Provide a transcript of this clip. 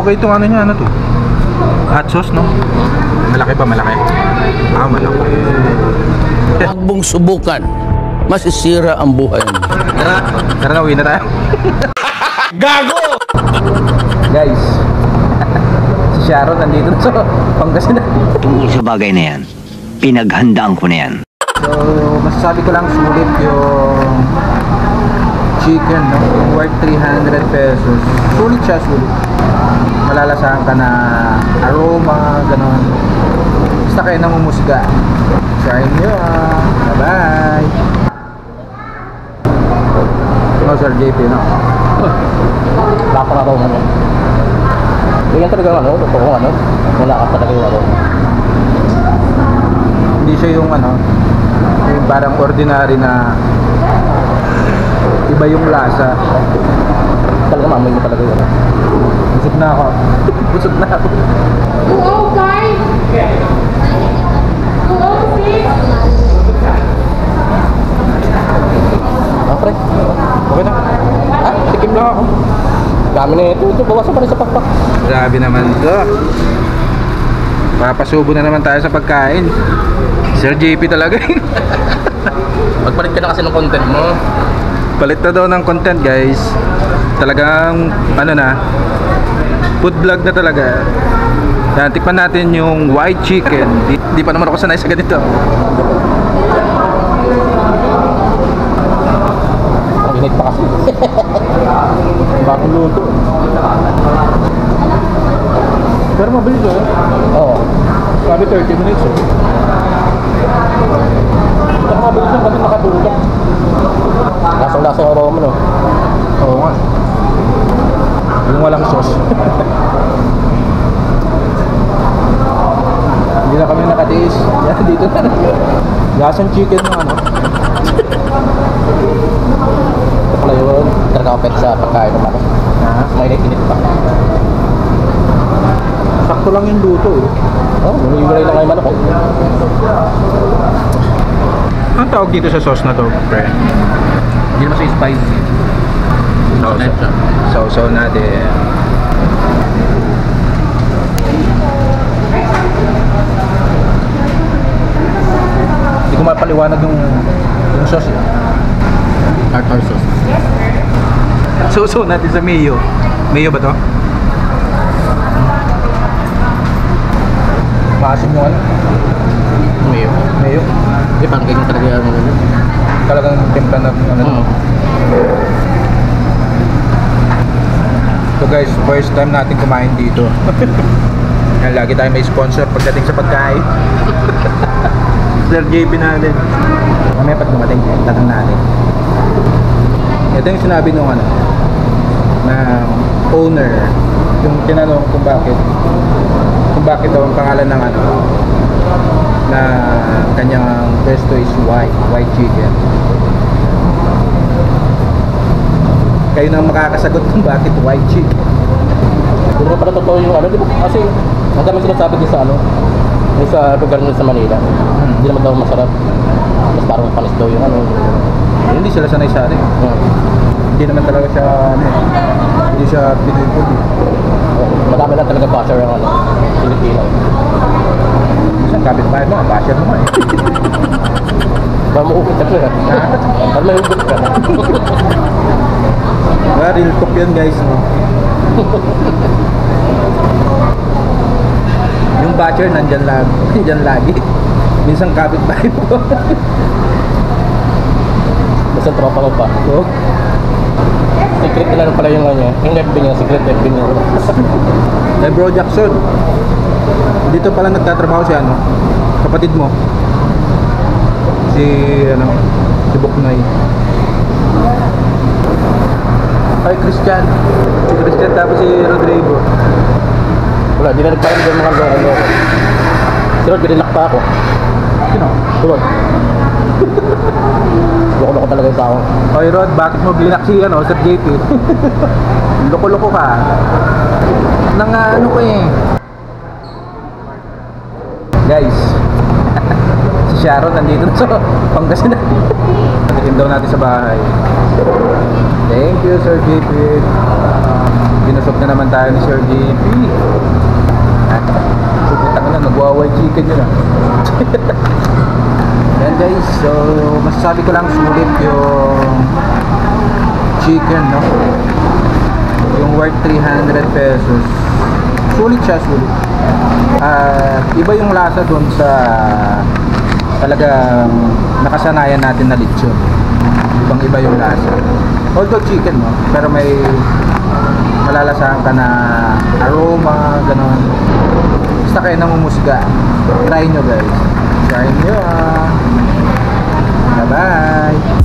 Okay itong ano niya, ano to? Hot sauce, no? Malaki pa, malaki. Ah, malaki. Huwag mong subukan. Masisira ang buhay mo. Tara na, uwi na tayo. Gago! Guys, si Sharon nandito na sa Pangasinan. Tungkol sa bagay na yan, pinaghandaan ko na yan. So, masasabi ko lang sulit yung chicken, no? Worth 300 pesos. Sulit siya, sulit. Malalasahan ka na aroma, gano'n. Basta kayo namumusga. Try nyo, bye-bye. No, Sir JP, no? Baka na raw ano. Ganyan talaga ano, totoo ano. Wala ka talaga yung ano. Hindi siya yung ano, yung parang ordinary na iba yung lasa. Talaga mamoy mo talaga yun. Busog na ako. Busog na ako. guys! Sis! Ah, pre. Okay na. Tikim lang ako. Dami na ito. Ito, bawasan pa rin sa pakpak. Grabe naman to. Papasubo na naman tayo sa pagkain. Sir JP talaga. Magpalit ka na kasi ng content mo. Palit na daw ng content, guys. Talagang ano na, food vlog na talaga. Yan, tikman natin yung white chicken. Di pa naman ako sanay sa ganito. Ang init pa kasi. Bagong luto. Pero mabilis oh. Oo. Sabi 30 minutes oh. Ito mabilis lang kasi nakatulog. Lasang-lasa yung aroma no. Oo nga. Yung walang sauce. Hindi na kami nakatiis. Yan, dito na. Lasang chicken na ano. Ito pala yun. Talaga ako pwede sa pagkain ng ano. May init pa. Sakto lang yung luto eh. Oh, nuniwalay lang ngayon manok. Ang tawag dito sa sauce na to, pre? Hindi naman siya spicy. Sausaw natin. Hindi ko mapaliwanag yung sauce eh. Tartar sauce. Sausaw natin sa mayo. Mayo ba to? Maasim yung ano? Mayo. Mayo? Hindi, parang ganyan talaga yung ano. Talagang timpla na ano. So guys, first time natin kumain dito. Yan, lagi tayo may sponsor pagdating sa pagkain. Sir JP natin. Mamaya pag dumating, tatang natin. Ito yung sinabi nung ano, na owner, yung tinanong kung bakit daw ang pangalan ng ano, na kanyang pesto is white chicken. Kayo nang makakasagot kung bakit white chicken. Hindi na pala totoo yung ano, di ba? Kasi ang dami sinasabi din sa ano, yung sa lugar nila sa Manila. Hindi naman daw masarap. Mas parang panis daw yung ano. Hindi sila sanay sa atin. Hindi naman talaga siya ano, hindi siya Pinoy food. Madami lang talaga basher yung ano, Pilipino. Isang kapitbahay mo, basher mo eh. Baka maukit ka siya. Parang may hugot ka. Real talk yun guys, no? Yung basher nandyan lagi. Minsan kapitbahay mo. Basta tropa mo pa. Oh. Secret na lang pala yung ano, yung FB niya, secret FB niya. Eh bro Jackson, dito pala nagtatrabaho si ano, kapatid mo. Si Buknoy. Ay, Christian. Si Christian tapos si Rodrigo. Wala, di na nagparin ng mga ano. Si Rod, binilak pa ako. Sino? Si Rod. Loko-loko talaga yung tao. Oy Rod, bakit mo blinak si Sir JP? Loko-loko ka. Nang ano ko eh. Guys, si Sharon nandito na sa Pangasinan. Natikim daw natin sa bahay. Thank you Sir JP. binusog na naman tayo ni Sir JP. Pupunta ka na, nag-waway chicken yun ah. Yan guys, so masasabi ko lang sulit yung chicken, no? Yung worth 300 pesos. Sulit siya, sulit. Iba yung lasa dun sa talagang nakasanayan natin na lechon. Ibang iba yung lasa. Although chicken, no? Pero may malalasahan ka na aroma, gano'n. Basta kayo namumusga. Try nyo guys. Try nyo ah. Bye bye.